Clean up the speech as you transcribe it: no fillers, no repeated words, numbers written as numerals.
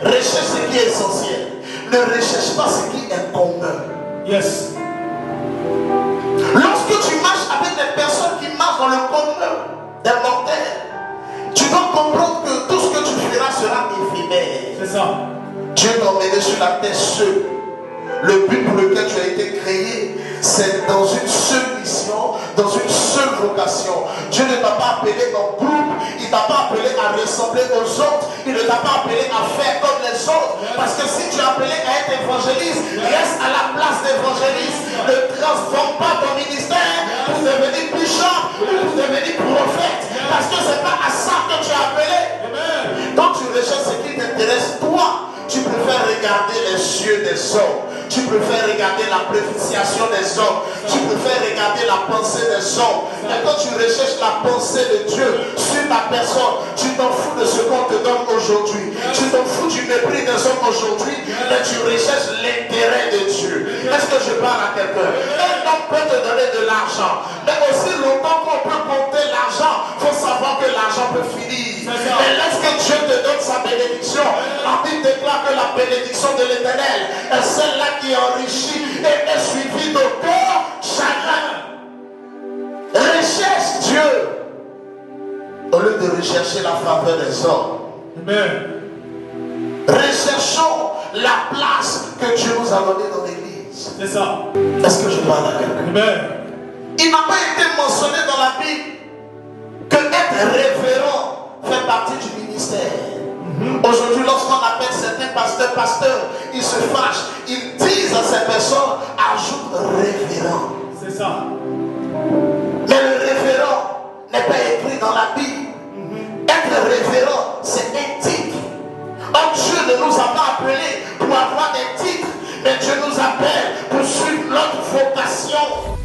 Recherche ce qui est essentiel. Ne recherche pas ce qui est commun. Yes. Lorsque tu marches avec des personnes qui marchent dans le commun des mortels, tu dois comprendre que tout ce que tu feras sera éphémère. C'est ça. Dieu t'a emmené sur la terre seul. Le but pour lequel tu as été créé, c'est dans une seule mission, dans une seule vocation. Dieu ne t'a pas appelé en groupe, il ne t'a pas appelé à ressembler aux autres, il ne t'a pas appelé à faire comme les autres. Parce que si tu es appelé à être évangéliste, reste à la place d'évangéliste. Ne transforme pas ton ministère pour devenir bishop ou pour devenir prophète. Parce que ce n'est pas à ça que tu es appelé. Quand tu recherches ce qui t'intéresse, toi, tu préfères regarder les yeux des hommes. Tu préfères regarder la prophétisation des hommes. Tu préfères regarder la pensée des hommes. Et quand tu recherches la pensée de Dieu sur ta personne, tu t'en fous de ce qu'on te donne aujourd'hui. Tu t'en fous du mépris des hommes aujourd'hui, mais tu recherches l'intérêt de Dieu. Est-ce que je parle à quelqu'un? Un homme peut te donner de l'argent, mais aussi longtemps qu'on peut compter l'argent, il faut savoir que l'argent peut finir. Mais lorsque Dieu te donne sa bénédiction, la Bible déclare que la bénédiction de l'Éternel est celle-là qui enrichit et est suivie d'aucun chagrin. Recherche Dieu au lieu de rechercher la faveur des hommes. Amen. Recherchons la place que Dieu nous a donnée dans l'église. C'est ça. Est-ce que je parle à quelqu'un? Amen. Il n'a pas été mentionné dans la Bible que être révérend fait partie du ministère. Aujourd'hui, lorsqu'on appelle certains pasteurs, ils se fâchent. Ils disent à ces personnes, ajoute révérend. C'est ça. Mais le révérend n'est pas écrit dans la Bible. Être révérend, c'est un titre. Or, Dieu ne nous a pas appelés pour avoir des titres, mais Dieu nous appelle pour suivre notre vocation.